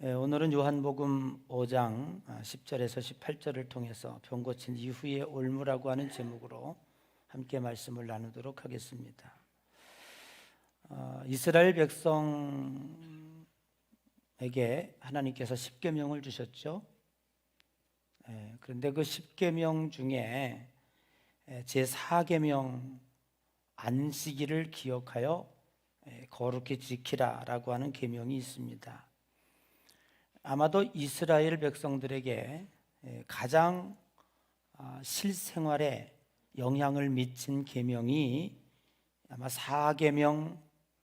오늘은 요한복음 5장 10절에서 18절을 통해서 병 고친 이후의 올무라고 하는 제목으로 함께 말씀을 나누도록 하겠습니다. 이스라엘 백성에게 하나님께서 십계명을 주셨죠. 그런데 그 십계명 중에 제4계명 안식일을 기억하여 거룩히 지키라라고 하는 계명이 있습니다. 아마도 이스라엘 백성들에게 가장 실생활에 영향을 미친 계명이 아마 4계명,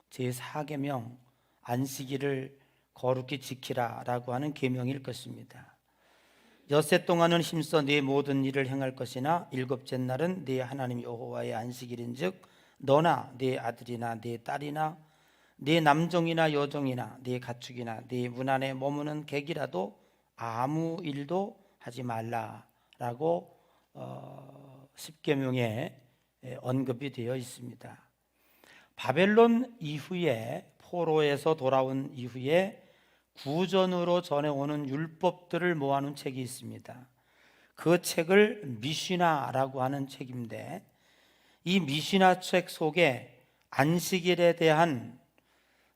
제4계명 안식일을 거룩히 지키라라고 하는 계명일 것입니다. 엿새 동안은 힘써 네 모든 일을 행할 것이나 일곱째 날은 네 하나님 여호와의 안식일인즉 너나 네 아들이나 네 딸이나 네 남종이나 여종이나 네 가축이나 네 문 안에 머무는 객이라도 아무 일도 하지 말라라고 십계명에 언급이 되어 있습니다. 바벨론 이후에 포로에서 돌아온 이후에 구전으로 전해오는 율법들을 모아놓은 책이 있습니다. 그 책을 미시나라고 하는 책인데 이 미시나 책 속에 안식일에 대한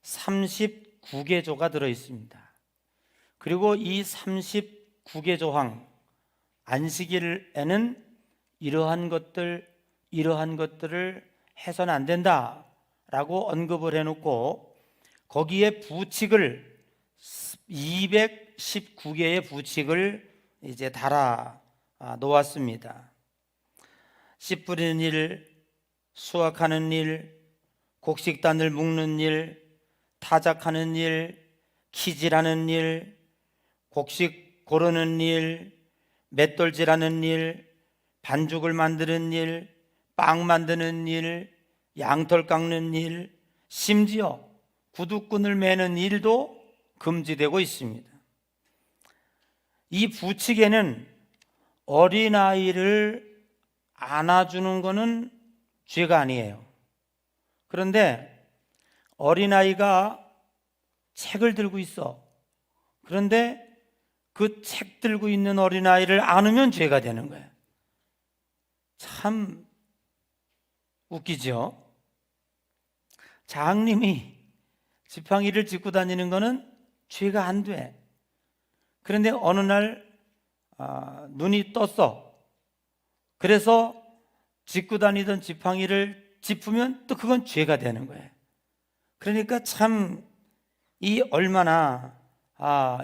39개조가 들어 있습니다. 그리고 이 39개 조항 안식일에는 이러한 것들을 해서는 안 된다라고 언급을 해놓고 거기에 부칙을 219개의 부칙을 이제 달아 놓았습니다. 씨 뿌리는 일, 수확하는 일, 곡식단을 묶는 일, 타작하는 일, 키질하는 일, 곡식 고르는 일, 맷돌질하는 일, 반죽을 만드는 일, 빵 만드는 일, 양털 깎는 일, 심지어 구두끈을 매는 일도 금지되고 있습니다. 이 부칙에는 어린아이를 안아주는 것은 죄가 아니에요. 그런데 어린아이가 책을 들고 있어. 그런데 그 책 들고 있는 어린아이를 안으면 죄가 되는 거예요. 참 웃기죠? 장님이 지팡이를 짚고 다니는 거는 죄가 안 돼. 그런데 어느 날 눈이 떴어. 그래서 짚고 다니던 지팡이를 짚으면 또 그건 죄가 되는 거예요. 그러니까 참 이 얼마나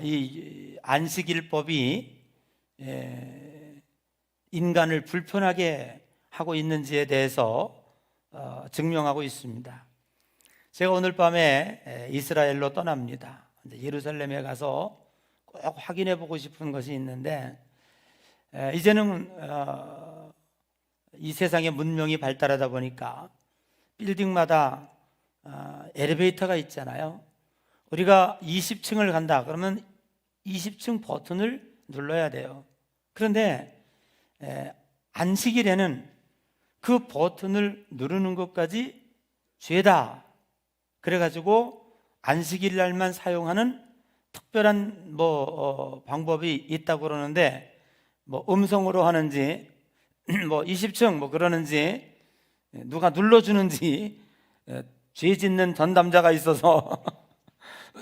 이 안식일법이 인간을 불편하게 하고 있는지에 대해서 증명하고 있습니다. 제가 오늘 밤에 이스라엘로 떠납니다. 예루살렘에 가서 꼭 확인해 보고 싶은 것이 있는데 이제는 이 세상의 문명이 발달하다 보니까 빌딩마다 엘리베이터가 있잖아요. 우리가 20층을 간다 그러면 20층 버튼을 눌러야 돼요. 그런데 안식일에는 그 버튼을 누르는 것까지 죄다. 그래가지고 안식일 날만 사용하는 특별한 방법이 있다고 그러는데 음성으로 하는지 20층 그러는지 누가 눌러주는지 죄 짓는 전담자가 있어서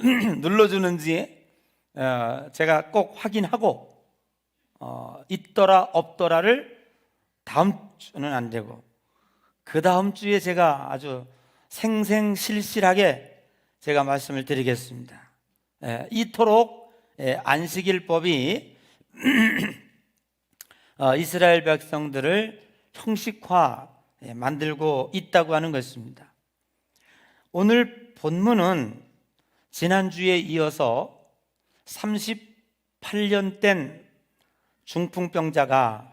눌러주는지 제가 꼭 확인하고 있더라 없더라를 다음 주는 안 되고 그 다음 주에 제가 아주 생생실실하게 제가 말씀을 드리겠습니다. 이토록 안식일법이 이스라엘 백성들을 형식화 만들고 있다고 하는 것입니다. 오늘 본문은 지난주에 이어서 38년 된 중풍병자가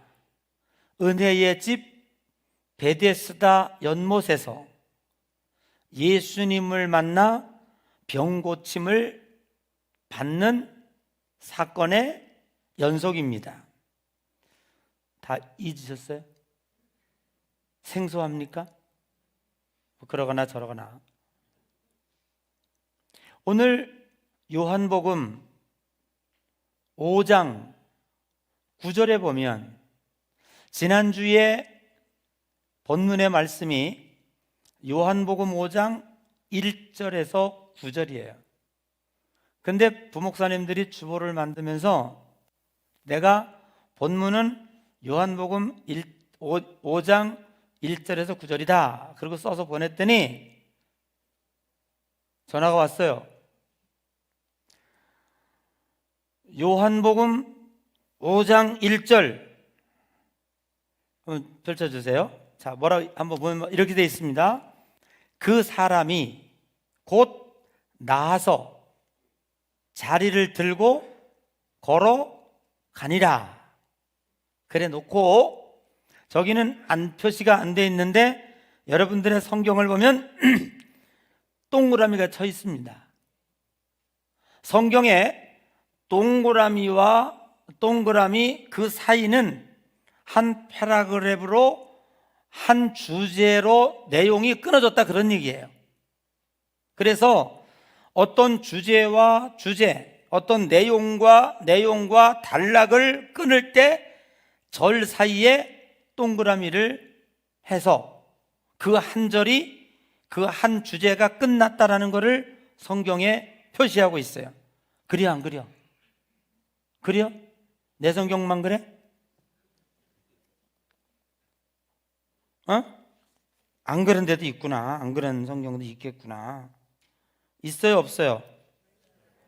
은혜의 집 베데스다 연못에서 예수님을 만나 병 고침을 받는 사건의 연속입니다. 다 잊으셨어요? 생소합니까? 그러거나 저러거나. 오늘 요한복음 5장 9절에 보면 지난주에 본문의 말씀이 요한복음 5장 1절에서 9절이에요. 근데 부목사님들이 주보를 만들면서 내가 본문은 요한복음 5장 1절에서 9절이다 그리고 써서 보냈더니 전화가 왔어요. 요한복음 5장 1절 한번 펼쳐주세요. 자, 뭐라고 한번 보면 이렇게 되어 있습니다. 그 사람이 곧 나아서 자리를 들고 걸어가니라. 그래 놓고 저기는 안 표시가 안 되어 있는데 여러분들의 성경을 보면 동그라미가 쳐 있습니다. 성경에 동그라미와 동그라미 그 사이는 한 패러그래프로 한 주제로 내용이 끊어졌다 그런 얘기예요. 그래서 어떤 주제와 주제, 어떤 내용과 단락을 끊을 때 절 사이에 동그라미를 해서 그 한 절이 그 한 주제가 끝났다라는 것을 성경에 표시하고 있어요. 그려 안 그려? 그려? 내 성경만 그래? 안 그런 데도 있구나. 안 그런 성경도 있겠구나. 있어요, 없어요?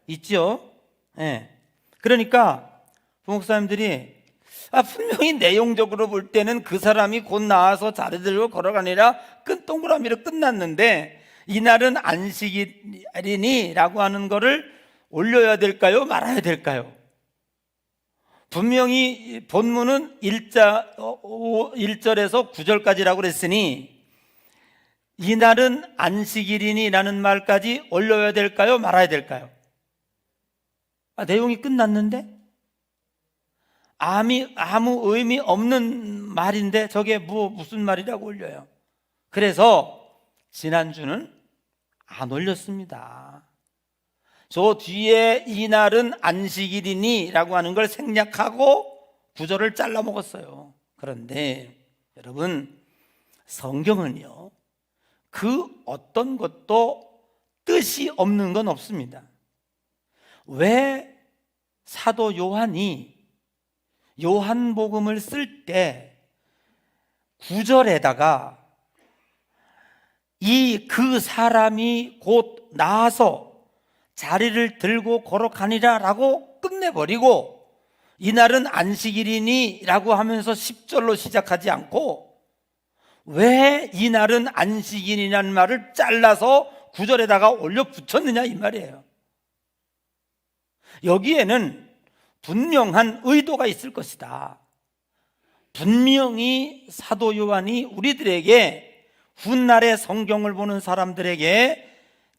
있죠? 네. 그러니까 부목사님들이 분명히 내용적으로 볼 때는 그 사람이 곧 나와서 자리 들고 걸어가니라 동그라미로 끝났는데 이날은 안식일이니 라고 하는 거를 올려야 될까요? 말아야 될까요? 분명히 본문은 1절에서 9절까지라고 그랬으니 이날은 안식일이니 라는 말까지 올려야 될까요? 말아야 될까요? 내용이 끝났는데? 아무 의미 없는 말인데 저게 무슨 말이라고 올려요? 그래서 지난주는 안 올렸습니다. 저 뒤에 이날은 안식일이니 라고 하는 걸 생략하고 구절을 잘라 먹었어요. 그런데 여러분, 성경은요 그 어떤 것도 뜻이 없는 건 없습니다. 왜 사도 요한이 요한복음을 쓸 때 9절에다가 그 사람이 곧 나아서 자리를 들고 걸어가니라 라고 끝내버리고 이날은 안식일이니 라고 하면서 10절로 시작하지 않고 왜 이날은 안식일이라는 말을 잘라서 9절에다가 올려 붙였느냐 이 말이에요. 여기에는 분명한 의도가 있을 것이다. 분명히 사도 요한이 우리들에게 훗날의 성경을 보는 사람들에게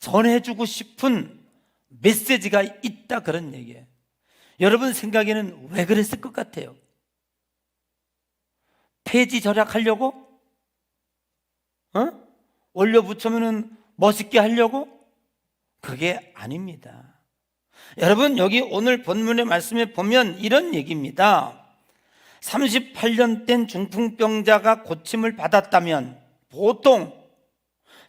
전해주고 싶은 메시지가 있다 그런 얘기예요. 여러분 생각에는 왜 그랬을 것 같아요? 폐지 절약하려고? 올려 붙이면 멋있게 하려고? 그게 아닙니다. 여러분 여기 오늘 본문의 말씀에 보면 이런 얘기입니다. 38년 된 중풍병자가 고침을 받았다면 보통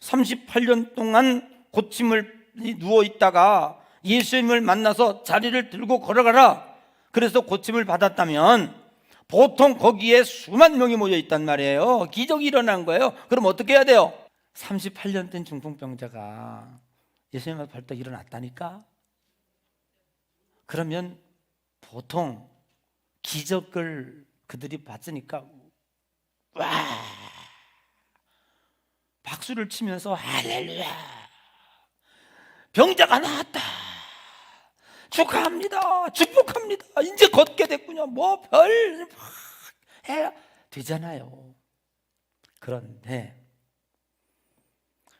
38년 동안 고침을 누워 있다가 예수님을 만나서 자리를 들고 걸어가라 그래서 고침을 받았다면 보통 거기에 수만 명이 모여 있단 말이에요. 기적이 일어난 거예요. 그럼 어떻게 해야 돼요? 38년 된 중풍병자가 예수님 앞에 벌떡 일어났다니까? 그러면 보통 기적을 그들이 봤으니까 와 박수를 치면서 할렐루야 병자가 나았다 축하합니다 축복합니다 이제 걷게 됐군요 뭐 별 해야 되잖아요. 그런데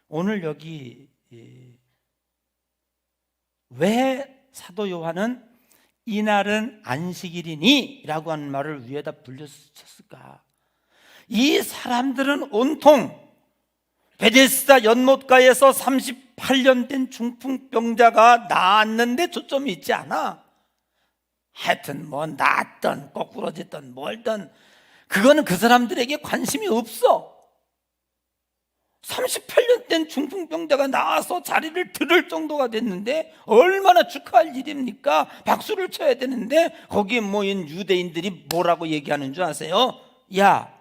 오늘 여기 왜 사도 요한은 이날은 안식일이니 라고 하는 말을 위에다 불렸을까? 이 사람들은 온통 베데스다 연못가에서 38년 된 중풍병자가 나았는데 초점이 있지 않아. 하여튼 뭐 낫던 거꾸러졌던 뭘든 그거는 그 사람들에게 관심이 없어. 38년 된 중풍병자가 나와서 자리를 들을 정도가 됐는데 얼마나 축하할 일입니까? 박수를 쳐야 되는데 거기에 모인 유대인들이 뭐라고 얘기하는 줄 아세요? 야,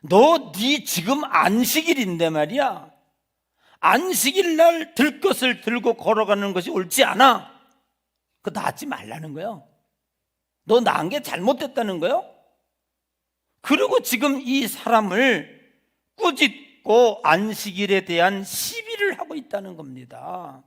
너 네 지금 안식일인데 말이야, 안식일 날 들 것을 들고 걸어가는 것이 옳지 않아. 그거 낫지 말라는 거예요. 너 낳은 게 잘못됐다는 거예요. 그리고 지금 이 사람을 꾸짖고 안식일에 대한 시비를 하고 있다는 겁니다.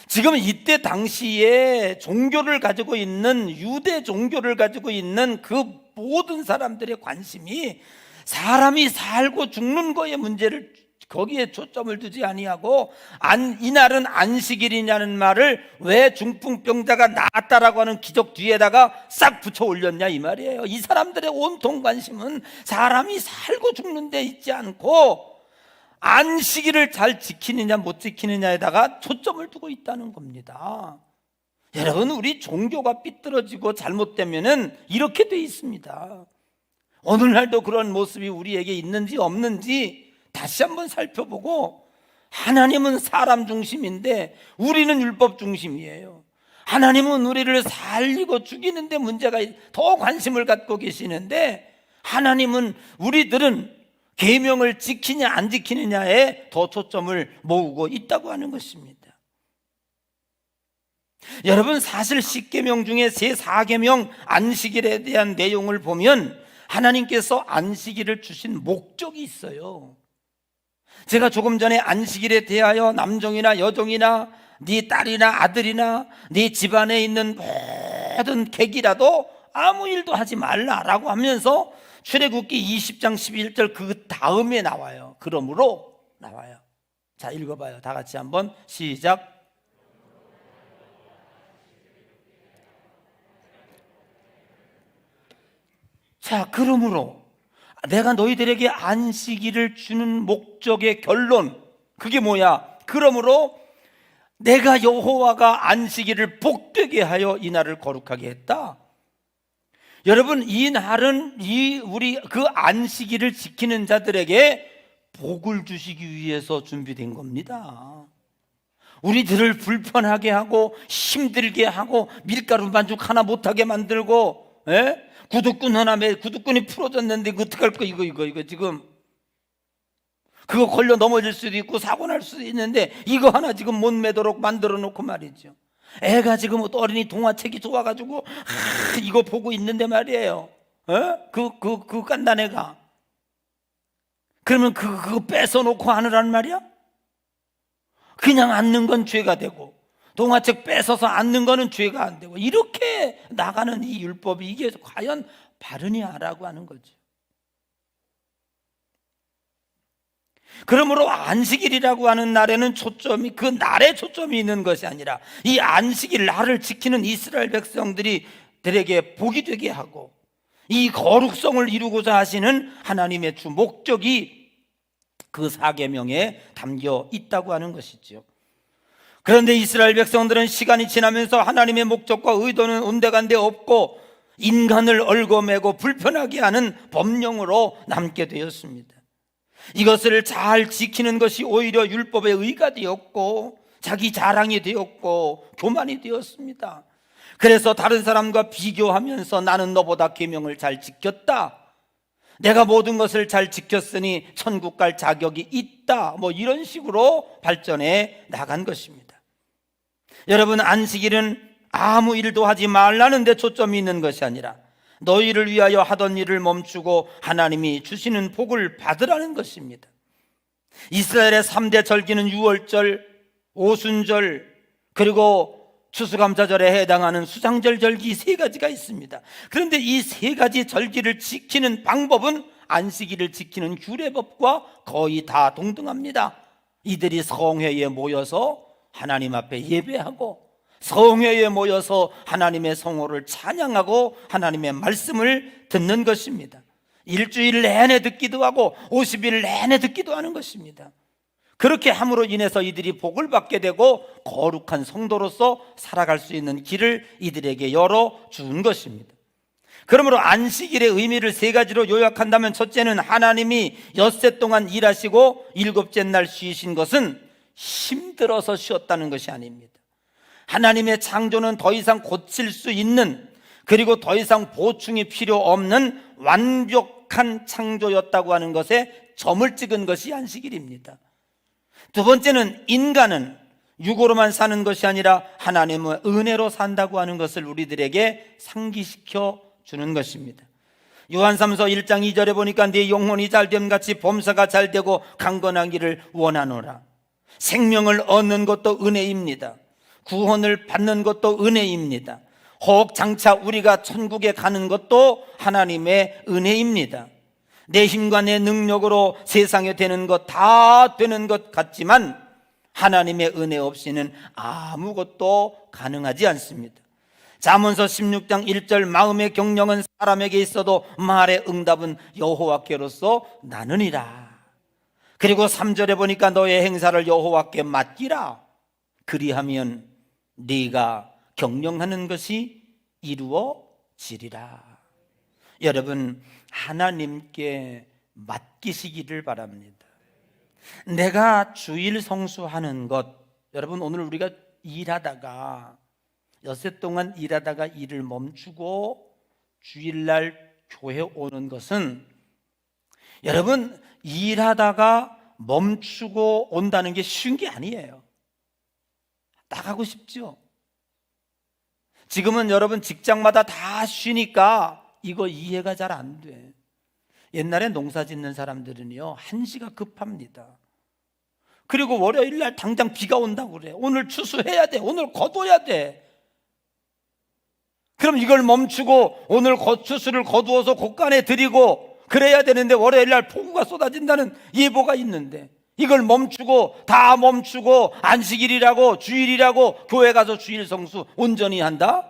지금 이때 당시에 종교를 가지고 있는, 유대 종교를 가지고 있는 그 모든 사람들의 관심이 사람이 살고 죽는 거에 문제를, 거기에 초점을 두지 아니하고 이날은 안식일이냐는 말을 왜 중풍병자가 나았다라고 하는 기적 뒤에다가 싹 붙여 올렸냐 이 말이에요. 이 사람들의 온통 관심은 사람이 살고 죽는 데 있지 않고 안식일을 잘 지키느냐 못 지키느냐에다가 초점을 두고 있다는 겁니다. 여러분, 우리 종교가 삐뚤어지고 잘못되면은 이렇게 돼 있습니다. 오늘날도 그런 모습이 우리에게 있는지 없는지 다시 한번 살펴보고, 하나님은 사람 중심인데 우리는 율법 중심이에요. 하나님은 우리를 살리고 죽이는데 문제가 더 관심을 갖고 계시는데, 하나님은 우리들은 계명을 지키냐 안 지키느냐에 더 초점을 모으고 있다고 하는 것입니다. 여러분, 사실 10계명 중에 제 4계명 안식일에 대한 내용을 보면 하나님께서 안식일을 주신 목적이 있어요. 제가 조금 전에 안식일에 대하여 남종이나 여종이나 네 딸이나 아들이나 네 집안에 있는 모든 객이라도 아무 일도 하지 말라라고 하면서 출애굽기 20장 11절 그 다음에 나와요. 그러므로 나와요. 자, 읽어봐요. 다 같이 한번 시작. 자, 그러므로 내가 너희들에게 안식일을 주는 목적의 결론, 그게 뭐야? 그러므로 내가 여호와가 안식일을 복되게 하여 이 날을 거룩하게 했다. 여러분, 이 날은 우리 그 안식일을 지키는 자들에게 복을 주시기 위해서 준비된 겁니다. 우리들을 불편하게 하고 힘들게 하고 밀가루 반죽 하나 못하게 만들고, 구두끈 하나에 구두끈이 풀어졌는데 어떡할 거, 이거 지금 그거 걸려 넘어질 수도 있고 사고 날 수도 있는데 이거 하나 지금 못 매도록 만들어 놓고 말이죠. 애가 지금 어린이 동화책이 좋아가지고 이거 보고 있는데 말이에요. 그 깐난 애가. 그러면 그거 뺏어 놓고 하느란 말이야? 그냥 앉는 건 죄가 되고 동화책 뺏어서 앉는 거는 죄가 안 되고, 이렇게 나가는 이 율법이 이게 과연 바르냐라고 하는 거죠. 그러므로 안식일이라고 하는 날에는 초점이, 그 날에 초점이 있는 것이 아니라 이 안식일 날을 지키는 이스라엘 백성들에게 복이 되게 하고 이 거룩성을 이루고자 하시는 하나님의 주 목적이 그 4계명에 담겨 있다고 하는 것이죠. 그런데 이스라엘 백성들은 시간이 지나면서 하나님의 목적과 의도는 온데간데 없고 인간을 얽어매고 불편하게 하는 법령으로 남게 되었습니다. 이것을 잘 지키는 것이 오히려 율법의 의가 되었고 자기 자랑이 되었고 교만이 되었습니다. 그래서 다른 사람과 비교하면서 나는 너보다 계명을 잘 지켰다, 내가 모든 것을 잘 지켰으니 천국 갈 자격이 있다, 뭐 이런 식으로 발전해 나간 것입니다. 여러분, 안식일은 아무 일도 하지 말라는 데 초점이 있는 것이 아니라 너희를 위하여 하던 일을 멈추고 하나님이 주시는 복을 받으라는 것입니다. 이스라엘의 3대 절기는 유월절, 오순절, 그리고 추수감사절에 해당하는 수장절 절기 3가지가 있습니다. 그런데 이 3가지 절기를 지키는 방법은 안식일을 지키는 규례법과 거의 다 동등합니다. 이들이 성회에 모여서 하나님 앞에 예배하고 성회에 모여서 하나님의 성호를 찬양하고 하나님의 말씀을 듣는 것입니다. 일주일 내내 듣기도 하고 50일 내내 듣기도 하는 것입니다. 그렇게 함으로 인해서 이들이 복을 받게 되고 거룩한 성도로서 살아갈 수 있는 길을 이들에게 열어준 것입니다. 그러므로 안식일의 의미를 세 가지로 요약한다면, 첫째는 하나님이 엿새 동안 일하시고 일곱째 날 쉬신 것은 힘들어서 쉬었다는 것이 아닙니다. 하나님의 창조는 더 이상 고칠 수 있는, 그리고 더 이상 보충이 필요 없는 완벽한 창조였다고 하는 것에 점을 찍은 것이 안식일입니다. 두 번째는 인간은 육으로만 사는 것이 아니라 하나님의 은혜로 산다고 하는 것을 우리들에게 상기시켜 주는 것입니다. 요한삼서 1장 2절에 보니까 네 영혼이 잘됨 같이 범사가 잘되고 강건하기를 원하노라. 생명을 얻는 것도 은혜입니다. 구원을 받는 것도 은혜입니다. 혹 장차 우리가 천국에 가는 것도 하나님의 은혜입니다. 내 힘과 내 능력으로 세상에 되는 것 다 되는 것 같지만 하나님의 은혜 없이는 아무것도 가능하지 않습니다. 잠언서 16장 1절 마음의 경영은 사람에게 있어도 말의 응답은 여호와께로서 나느니라. 그리고 3절에 보니까 너의 행사를 여호와께 맡기라. 그리하면 네가 경영하는 것이 이루어지리라. 여러분, 하나님께 맡기시기를 바랍니다. 내가 주일 성수하는 것, 여러분 오늘 우리가 일하다가 엿새 동안 일하다가 일을 멈추고 주일날 교회 오는 것은, 여러분 일하다가 멈추고 온다는 게 쉬운 게 아니에요. 나가고 싶죠? 지금은 여러분 직장마다 다 쉬니까 이거 이해가 잘 안 돼. 옛날에 농사 짓는 사람들은요, 한시가 급합니다. 그리고 월요일날 당장 비가 온다고 그래. 오늘 추수해야 돼, 오늘 거둬야 돼. 그럼 이걸 멈추고 오늘 추수를 거두어서 곡간에 드리고 그래야 되는데, 월요일날 폭우가 쏟아진다는 예보가 있는데 이걸 멈추고, 다 멈추고 안식일이라고 주일이라고 교회 가서 주일 성수 온전히 한다?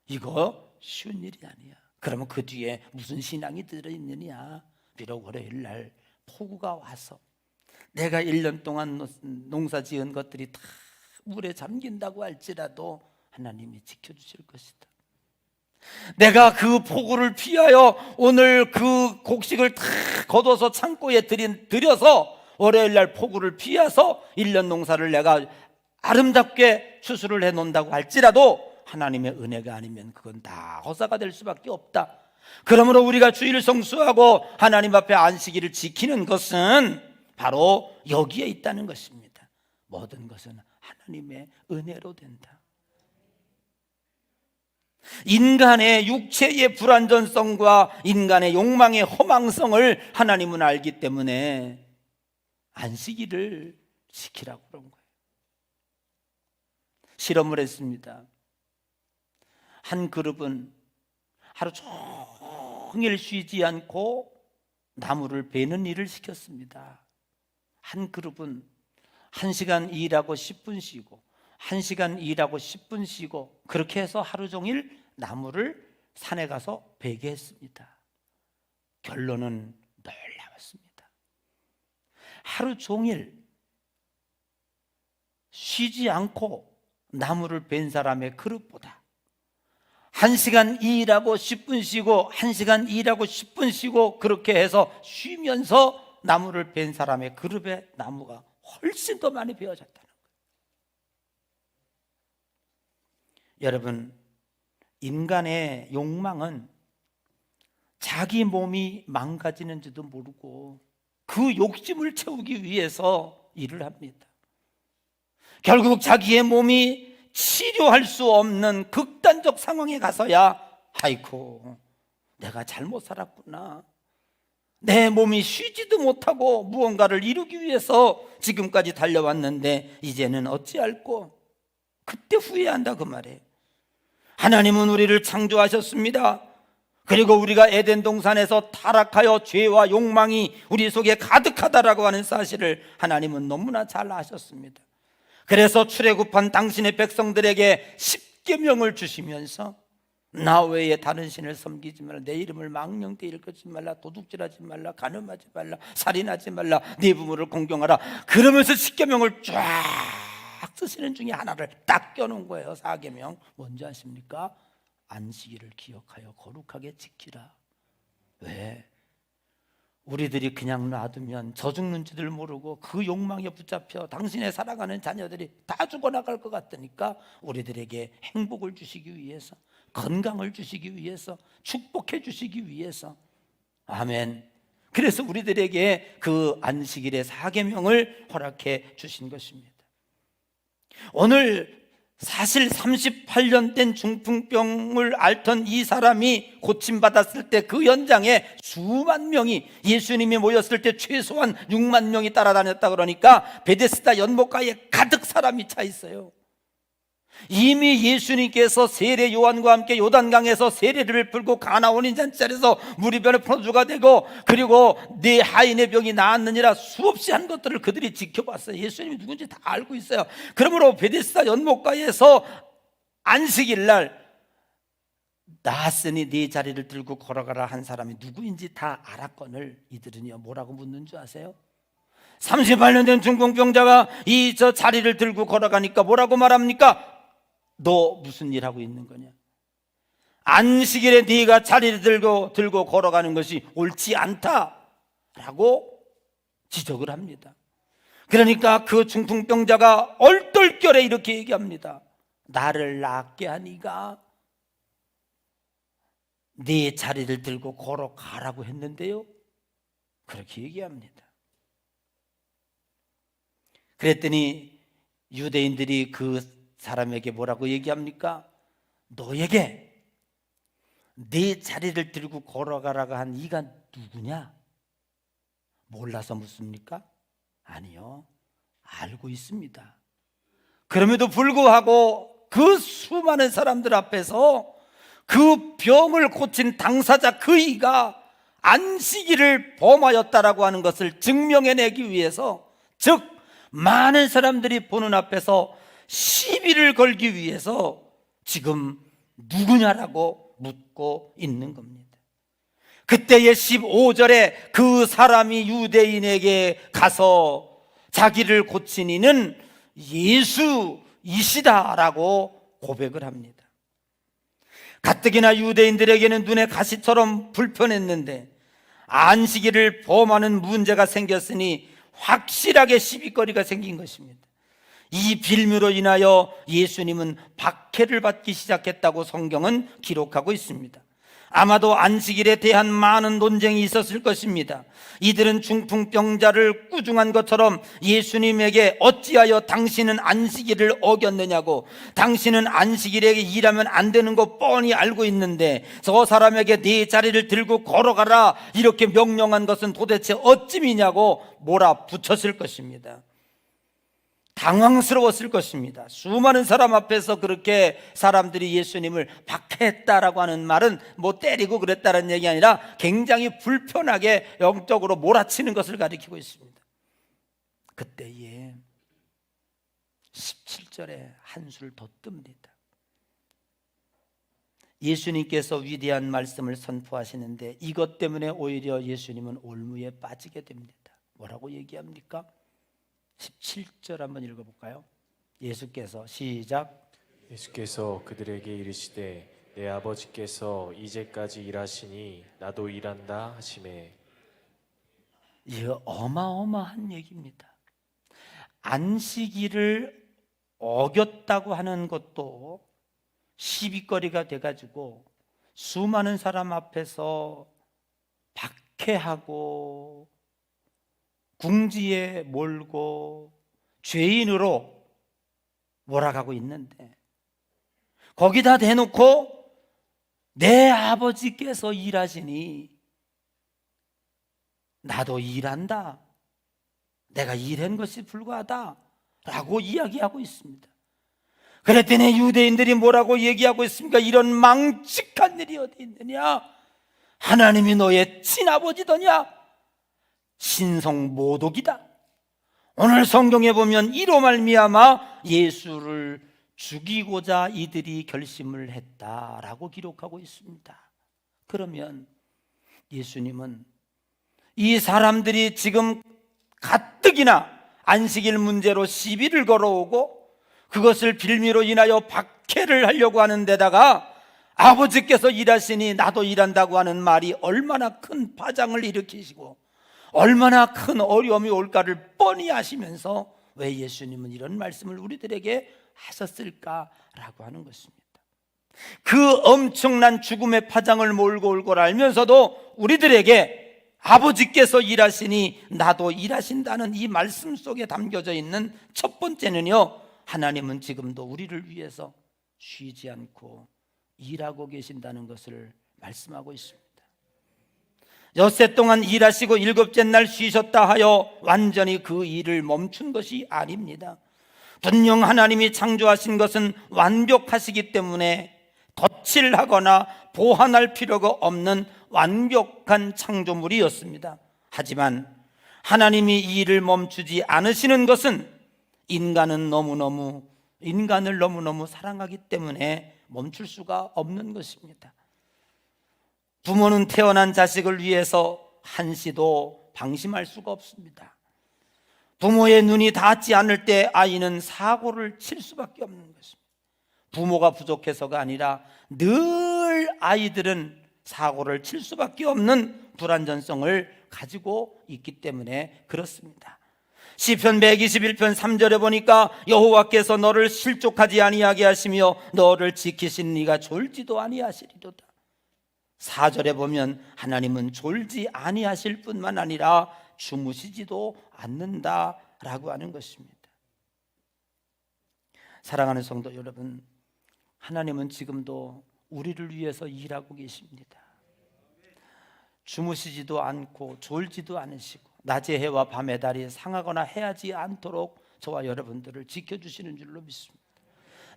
이거 쉬운 일이 아니야. 그러면 그 뒤에 무슨 신앙이 들어있느냐? 비록 월요일날 폭우가 와서 내가 1년 동안 농사 지은 것들이 다 물에 잠긴다고 할지라도 하나님이 지켜주실 것이다. 내가 그 폭우를 피하여 오늘 그 곡식을 다 걷어서 창고에 들여서 월요일날 폭우를 피해서 1년 농사를 내가 아름답게 추수를 해놓는다고 할지라도 하나님의 은혜가 아니면 그건 다 허사가 될 수밖에 없다. 그러므로 우리가 주일 성수하고 하나님 앞에 안식일을 지키는 것은 바로 여기에 있다는 것입니다. 모든 것은 하나님의 은혜로 된다. 인간의 육체의 불완전성과 인간의 욕망의 허망성을 하나님은 알기 때문에 안식일을 지키라고 그런 거예요. 실험을 했습니다. 한 그룹은 하루 종일 쉬지 않고 나무를 베는 일을 시켰습니다. 한 그룹은 1시간 일하고 10분 쉬고 1시간 일하고 10분 쉬고, 그렇게 해서 하루 종일 나무를 산에 가서 베게 했습니다. 결론은 놀라웠습니다. 하루 종일 쉬지 않고 나무를 벤 사람의 그릇보다 1시간 일하고 10분 쉬고 1시간 일하고 10분 쉬고 그렇게 해서 쉬면서 나무를 벤 사람의 그릇의 나무가 훨씬 더 많이 베어졌다는 거예요. 여러분, 인간의 욕망은 자기 몸이 망가지는지도 모르고 그 욕심을 채우기 위해서 일을 합니다. 결국 자기의 몸이 치료할 수 없는 극단적 상황에 가서야 아이고 내가 잘못 살았구나, 내 몸이 쉬지도 못하고 무언가를 이루기 위해서 지금까지 달려왔는데 이제는 어찌할꼬, 그때 후회한다 그 말이에요. 하나님은 우리를 창조하셨습니다. 그리고 우리가 에덴 동산에서 타락하여 죄와 욕망이 우리 속에 가득하다라고 하는 사실을 하나님은 너무나 잘 아셨습니다. 그래서 출애굽한 당신의 백성들에게 10계명을 주시면서 나 외에 다른 신을 섬기지 말라. 내 이름을 망령되이 일컫지 말라. 도둑질하지 말라. 간음하지 말라. 살인하지 말라. 네 부모를 공경하라. 그러면서 10계명을 쫙 쓰시는 중에 하나를 딱 껴놓은 거예요. 4계명 뭔지 아십니까? 안식일을 기억하여 거룩하게 지키라. 왜? 우리들이 그냥 놔두면 저 죽는 줄을 모르고 그 욕망에 붙잡혀 당신의 사랑하는 자녀들이 다 죽어나갈 것 같으니까 우리들에게 행복을 주시기 위해서, 건강을 주시기 위해서, 축복해 주시기 위해서. 아멘. 그래서 우리들에게 그 안식일의 4계명을 허락해 주신 것입니다. 오늘 사실 38년 된 중풍병을 앓던 이 사람이 고침받았을 때 그 현장에 수만 명이, 예수님이 모였을 때 최소한 6만 명이 따라다녔다 그러니까 베데스다 연못가에 가득 사람이 차 있어요. 이미 예수님께서 세례 요한과 함께 요단강에서 세례를 풀고 가나온 잔치자리에서 물이 변해 포도주가 되고, 그리고 네 하인의 병이 나았느니라 수없이 한 것들을 그들이 지켜봤어요. 예수님이 누군지 다 알고 있어요. 그러므로 베데스다 연못가에서 안식일 날 나았으니 네 자리를 들고 걸어가라 한 사람이 누구인지 다 알았거늘 이들은요 뭐라고 묻는 줄 아세요? 38년 된 중풍병자가 이 저 자리를 들고 걸어가니까 뭐라고 말합니까? 너 무슨 일 하고 있는 거냐? 안식일에 네가 자리를 들고 걸어가는 것이 옳지 않다라고 지적을 합니다. 그러니까 그 중풍병자가 얼떨결에 이렇게 얘기합니다. 나를 낫게 하니가 네 자리를 들고 걸어가라고 했는데요, 그렇게 얘기합니다. 그랬더니 유대인들이 그 사람에게 뭐라고 얘기합니까? 너에게 네 자리를 들고 걸어가라고 한 이가 누구냐? 몰라서 묻습니까? 아니요, 알고 있습니다. 그럼에도 불구하고 그 수많은 사람들 앞에서 그 병을 고친 당사자 그 이가 안식일을 범하였다라고 하는 것을 증명해내기 위해서, 즉 많은 사람들이 보는 앞에서 시비를 걸기 위해서 지금 누구냐라고 묻고 있는 겁니다. 그때의 15절에 그 사람이 유대인에게 가서 자기를 고친 이는 예수이시다라고 고백을 합니다. 가뜩이나 유대인들에게는 눈에 가시처럼 불편했는데 안식일을 범하는 문제가 생겼으니 확실하게 시비거리가 생긴 것입니다. 이 빌미로 인하여 예수님은 박해를 받기 시작했다고 성경은 기록하고 있습니다. 아마도 안식일에 대한 많은 논쟁이 있었을 것입니다. 이들은 중풍병자를 꾸중한 것처럼 예수님에게 어찌하여 당신은 안식일을 어겼느냐고, 당신은 안식일에 일하면 안 되는 거 뻔히 알고 있는데 저 사람에게 네 자리를 들고 걸어가라 이렇게 명령한 것은 도대체 어찌미냐고 몰아붙였을 것입니다. 당황스러웠을 것입니다. 수많은 사람 앞에서 그렇게 사람들이 예수님을 박해했다라고 하는 말은 뭐 때리고 그랬다는 얘기 아니라 굉장히 불편하게 영적으로 몰아치는 것을 가리키고 있습니다. 그때에 17절에 한술 더 뜹니다. 예수님께서 위대한 말씀을 선포하시는데 이것 때문에 오히려 예수님은 올무에 빠지게 됩니다. 뭐라고 얘기합니까? 17절 한번 읽어볼까요? 예수께서 시작. 예수께서 그들에게 이르시되 내 아버지께서 이제까지 일하시니 나도 일한다 하시매. 이 어마어마한 얘기입니다. 안식일을 어겼다고 하는 것도 시비거리가 돼가지고 수많은 사람 앞에서 박해하고 궁지에 몰고 죄인으로 몰아가고 있는데 거기다 대놓고 내 아버지께서 일하시니 나도 일한다, 내가 일한 것이 불과하다 라고 이야기하고 있습니다. 그랬더니 유대인들이 뭐라고 얘기하고 있습니까? 이런 망측한 일이 어디 있느냐? 하나님이 너의 친아버지더냐? 신성 모독이다. 오늘 성경에 보면 이로 말미암아 예수를 죽이고자 이들이 결심을 했다라고 기록하고 있습니다. 그러면 예수님은 이 사람들이 지금 가뜩이나 안식일 문제로 시비를 걸어오고 그것을 빌미로 인하여 박해를 하려고 하는 데다가 아버지께서 일하시니 나도 일한다고 하는 말이 얼마나 큰 파장을 일으키시고 얼마나 큰 어려움이 올까를 뻔히 아시면서 왜 예수님은 이런 말씀을 우리들에게 하셨을까라고 하는 것입니다. 그 엄청난 죽음의 파장을 몰고 올 걸 알면서도 우리들에게 아버지께서 일하시니 나도 일하신다는 이 말씀 속에 담겨져 있는 첫 번째는요, 하나님은 지금도 우리를 위해서 쉬지 않고 일하고 계신다는 것을 말씀하고 있습니다. 엿새 동안 일하시고 일곱째 날 쉬셨다 하여 완전히 그 일을 멈춘 것이 아닙니다. 분명 하나님이 창조하신 것은 완벽하시기 때문에 덧칠하거나 보완할 필요가 없는 완벽한 창조물이었습니다. 하지만 하나님이 이 일을 멈추지 않으시는 것은 인간을 너무너무 사랑하기 때문에 멈출 수가 없는 것입니다. 부모는 태어난 자식을 위해서 한시도 방심할 수가 없습니다. 부모의 눈이 닿지 않을 때 아이는 사고를 칠 수밖에 없는 것입니다. 부모가 부족해서가 아니라 늘 아이들은 사고를 칠 수밖에 없는 불안전성을 가지고 있기 때문에 그렇습니다. 시편 121편 3절에 보니까 여호와께서 너를 실족하지 아니하게 하시며 너를 지키신 네가 졸지도 아니하시리로다. 4절에 보면 하나님은 졸지 아니하실 뿐만 아니라 주무시지도 않는다라고 하는 것입니다. 사랑하는 성도 여러분, 하나님은 지금도 우리를 위해서 일하고 계십니다. 주무시지도 않고 졸지도 않으시고 낮의 해와 밤의 달이 상하거나 해하지 않도록 저와 여러분들을 지켜주시는 줄로 믿습니다.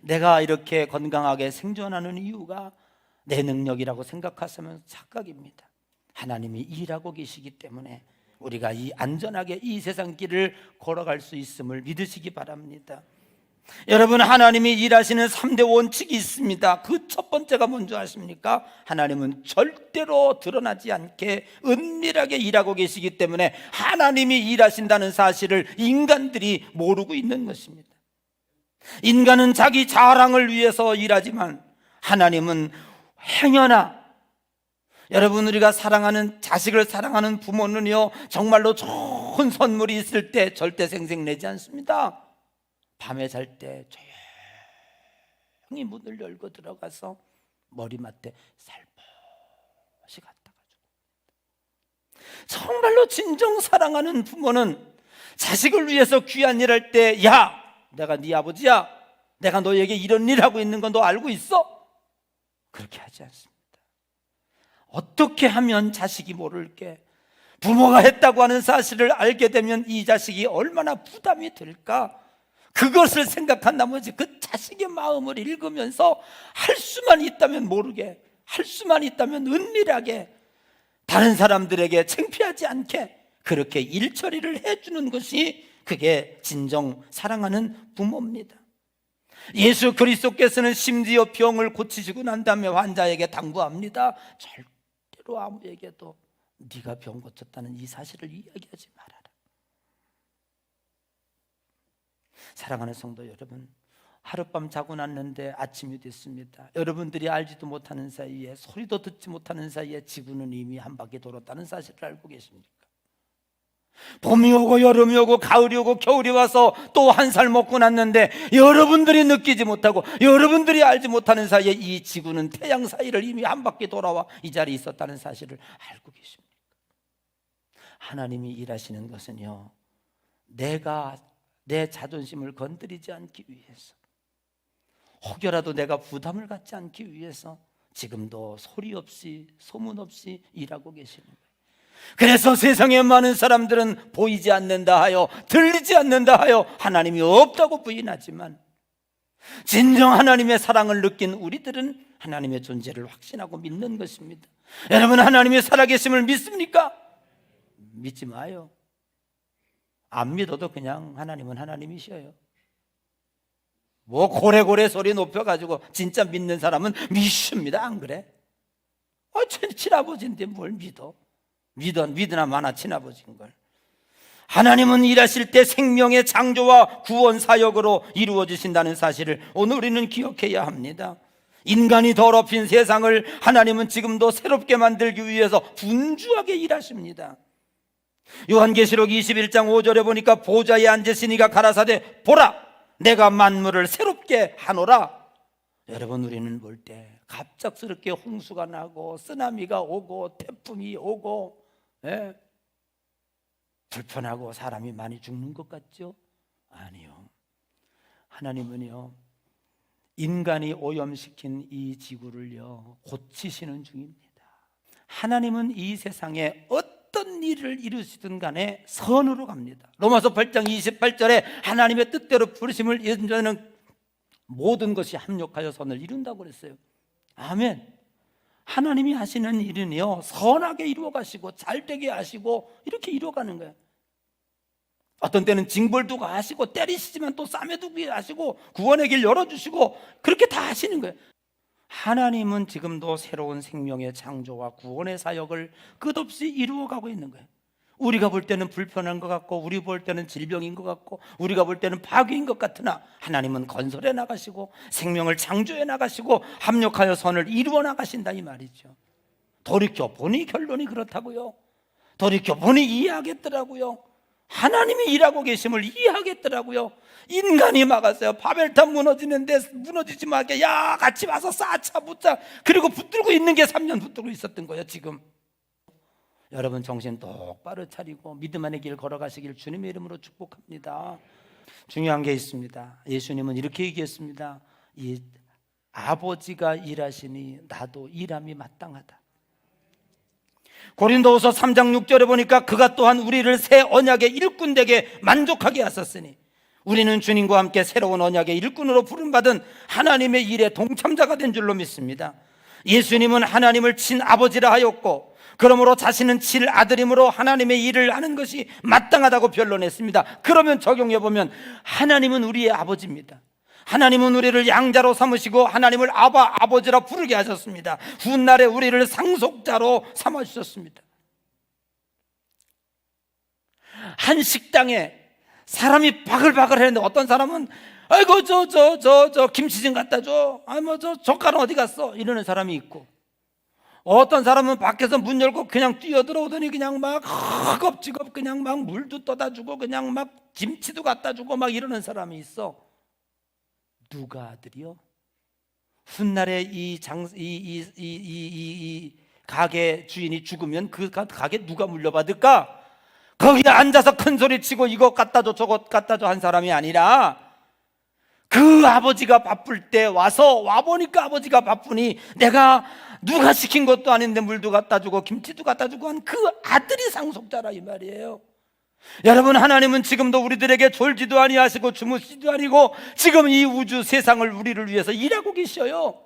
내가 이렇게 건강하게 생존하는 이유가 내 능력이라고 생각하시면 착각입니다. 하나님이 일하고 계시기 때문에 우리가 이 안전하게 이 세상 길을 걸어갈 수 있음을 믿으시기 바랍니다. 여러분, 하나님이 일하시는 3대 원칙이 있습니다. 그 첫 번째가 뭔지 아십니까? 하나님은 절대로 드러나지 않게 은밀하게 일하고 계시기 때문에 하나님이 일하신다는 사실을 인간들이 모르고 있는 것입니다. 인간은 자기 자랑을 위해서 일하지만 하나님은 행여나, 여러분, 우리가 사랑하는 자식을 사랑하는 부모는요 정말로 좋은 선물이 있을 때 절대 생색내지 않습니다. 밤에 잘 때 조용히 문을 열고 들어가서 머리맡에 살포시 갖다 가지고, 정말로 진정 사랑하는 부모는 자식을 위해서 귀한 일 할 때, 야, 내가 네 아버지야, 내가 너에게 이런 일 하고 있는 건 너 알고 있어? 그렇게 하지 않습니다. 어떻게 하면 자식이 모를게, 부모가 했다고 하는 사실을 알게 되면 이 자식이 얼마나 부담이 될까, 그것을 생각한 나머지 그 자식의 마음을 읽으면서 할 수만 있다면 모르게, 할 수만 있다면 은밀하게, 다른 사람들에게 창피하지 않게 그렇게 일 처리를 해주는 것이 그게 진정 사랑하는 부모입니다. 예수 그리스도께서는 심지어 병을 고치시고 난 다음에 환자에게 당부합니다. 절대로 아무에게도 네가 병 고쳤다는 이 사실을 이야기하지 말아라. 사랑하는 성도 여러분, 하룻밤 자고 났는데 아침이 됐습니다. 여러분들이 알지도 못하는 사이에, 소리도 듣지 못하는 사이에 지구는 이미 한 바퀴 돌았다는 사실을 알고 계십니까? 봄이 오고 여름이 오고 가을이 오고 겨울이 와서 또 한 살 먹고 났는데 여러분들이 느끼지 못하고 여러분들이 알지 못하는 사이에 이 지구는 태양 사이를 이미 한 바퀴 돌아와 이 자리에 있었다는 사실을 알고 계십니까? 하나님이 일하시는 것은요, 내가 내 자존심을 건드리지 않기 위해서, 혹여라도 내가 부담을 갖지 않기 위해서 지금도 소리 없이 소문 없이 일하고 계시는 거예요. 그래서 세상에 많은 사람들은 보이지 않는다 하여, 들리지 않는다 하여 하나님이 없다고 부인하지만, 진정 하나님의 사랑을 느낀 우리들은 하나님의 존재를 확신하고 믿는 것입니다. 여러분, 하나님의 살아계심을 믿습니까? 믿지 마요. 안 믿어도 그냥 하나님은 하나님이셔요. 뭐 고래고래 소리 높여가지고 진짜 믿는 사람은 믿습니다. 안 그래? 친아버지인데 뭘 믿어? 믿으나 마나 친아버지인 걸. 하나님은 일하실 때 생명의 창조와 구원 사역으로 이루어지신다는 사실을 오늘 우리는 기억해야 합니다. 인간이 더럽힌 세상을 하나님은 지금도 새롭게 만들기 위해서 분주하게 일하십니다. 요한계시록 21장 5절에 보니까 보좌에 앉으시니가 가라사대 보라 내가 만물을 새롭게 하노라. 여러분, 우리는 볼 때 갑작스럽게 홍수가 나고 쓰나미가 오고 태풍이 오고 불편하고 사람이 많이 죽는 것 같죠? 아니요. 하나님은요, 인간이 오염시킨 이 지구를요 고치시는 중입니다. 하나님은 이 세상에 어떤 일을 이루시든 간에 선으로 갑니다. 로마서 8장 28절에 하나님의 뜻대로 부르심을 인자는 모든 것이 합력하여 선을 이룬다고 그랬어요. 아멘. 하나님이 하시는 일은요 선하게 이루어 가시고 잘되게 하시고 이렇게 이루어가는 거예요. 어떤 때는 징벌도 하시고 때리시지만 또 싸매두게 하시고 구원의 길 열어주시고 그렇게 다 하시는 거예요. 하나님은 지금도 새로운 생명의 창조와 구원의 사역을 끝없이 이루어가고 있는 거예요. 우리가 볼 때는 불편한 것 같고 우리 볼 때는 질병인 것 같고 우리가 볼 때는 파괴인 것 같으나 하나님은 건설해 나가시고 생명을 창조해 나가시고 합력하여 선을 이루어 나가신다 이 말이죠. 돌이켜보니 결론이 그렇다고요. 돌이켜보니 이해하겠더라고요. 하나님이 일하고 계심을 이해하겠더라고요. 인간이 막았어요. 바벨탑 무너지는데 무너지지 말게 야 같이 와서 쌓자 붙자 그리고 붙들고 있는 게 3년 붙들고 있었던 거예요. 지금 여러분 정신 똑바로 차리고 믿음 안의 길 걸어가시길 주님의 이름으로 축복합니다. 중요한 게 있습니다. 예수님은 이렇게 얘기했습니다. 이 아버지가 일하시니 나도 일함이 마땅하다. 고린도후서 3장 6절에 보니까 그가 또한 우리를 새 언약의 일꾼 되게 만족하게 하셨으니 우리는 주님과 함께 새로운 언약의 일꾼으로 부름받은 하나님의 일에 동참자가 된 줄로 믿습니다. 예수님은 하나님을 친아버지라 하였고 그러므로 자신은 친아들이므로 하나님의 일을 하는 것이 마땅하다고 변론했습니다. 그러면 적용해보면 하나님은 우리의 아버지입니다. 하나님은 우리를 양자로 삼으시고 하나님을 아버지라 부르게 하셨습니다. 훗날에 우리를 상속자로 삼아주셨습니다. 한 식당에 사람이 바글바글 했는데 어떤 사람은 아이고 저 김치 좀 갖다 줘. 저 젓갈은 어디 갔어? 이러는 사람이 있고 어떤 사람은 밖에서 문 열고 그냥 뛰어들어오더니 그냥 막 허겁지겁 그냥 막 물도 떠다 주고 그냥 막 김치도 갖다 주고 막 이러는 사람이 있어. 누가 아들이요? 훗날에 이 가게 주인이 죽으면 그 가게 누가 물려받을까? 거기에 앉아서 큰 소리 치고 이거 갖다 줘 저것 갖다 줘 한 사람이 아니라 그 아버지가 바쁠 때 와보니까 아버지가 바쁘니 내가 누가 시킨 것도 아닌데 물도 갖다 주고 김치도 갖다 주고 한 그 아들이 상속자라 이 말이에요. 여러분, 하나님은 지금도 우리들에게 졸지도 아니하시고 주무시지도 아니고 지금 이 우주 세상을 우리를 위해서 일하고 계셔요.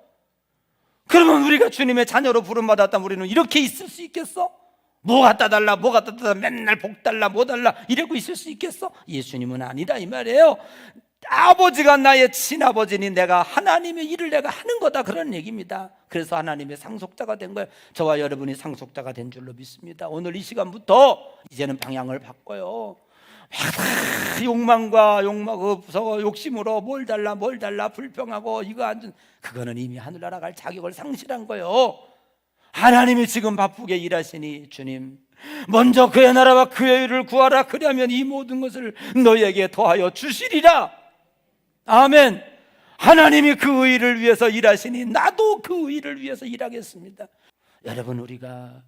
그러면 우리가 주님의 자녀로 부름받았다면 우리는 이렇게 있을 수 있겠어? 뭐 갖다 달라 뭐 갖다 달라 맨날 복 달라 뭐 달라 이러고 있을 수 있겠어? 예수님은 아니다 이 말이에요. 아버지가 나의 친아버지니 내가 하나님의 일을 내가 하는 거다 그런 얘기입니다. 그래서 하나님의 상속자가 된 거예요. 저와 여러분이 상속자가 된 줄로 믿습니다. 오늘 이 시간부터 이제는 방향을 바꿔요. 욕망과 욕심으로 뭘 달라 불평하고 이거 안 준 그거는 이미 하늘나라 갈 자격을 상실한 거예요. 하나님이 지금 바쁘게 일하시니 주님 먼저 그의 나라와 그의 의를 구하라. 그리하면 이 모든 것을 너희에게 더하여 주시리라. 아멘. 하나님이 그 의를 위해서 일하시니 나도 그 의를 위해서 일하겠습니다. 여러분, 우리가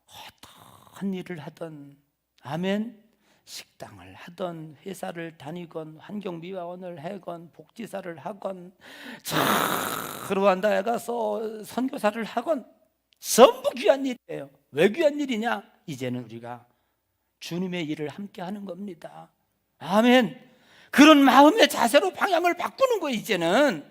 어떤 일을 하든 아멘, 식당을 하든 회사를 다니건 환경미화원을 하건 복지사를 하건 루안다에 가서 선교사를 하건 전부 귀한 일이에요. 왜 귀한 일이냐? 이제는 우리가 주님의 일을 함께 하는 겁니다. 아멘. 그런 마음의 자세로 방향을 바꾸는 거예요. 이제는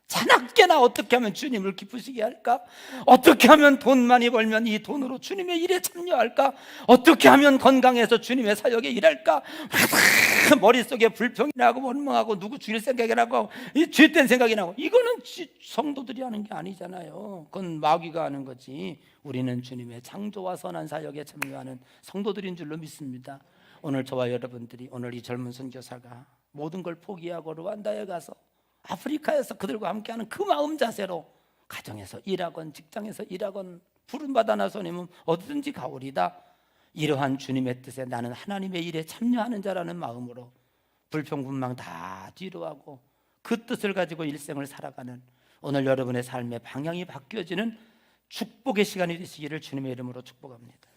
자나깨나 어떻게 하면 주님을 기쁘시게 할까? 어떻게 하면 돈 많이 벌면 이 돈으로 주님의 일에 참여할까? 어떻게 하면 건강해서 주님의 사역에 일할까? 머릿속에 불평이 나고 원망하고 누구 죽일 생각이 나고 이 죄된 생각이 나고, 이거는 성도들이 하는 게 아니잖아요. 그건 마귀가 하는 거지. 우리는 주님의 창조와 선한 사역에 참여하는 성도들인 줄로 믿습니다. 오늘 저와 여러분들이, 오늘 이 젊은 선교사가 모든 걸 포기하고 루안다에 가서 아프리카에서 그들과 함께하는 그 마음 자세로 가정에서 일하건 직장에서 일하건 부름받아 나서님은 어디든지 가오리다, 이러한 주님의 뜻에 나는 하나님의 일에 참여하는 자라는 마음으로 불평분망 다 뒤로하고 그 뜻을 가지고 일생을 살아가는 오늘 여러분의 삶의 방향이 바뀌어지는 축복의 시간이 되시기를 주님의 이름으로 축복합니다.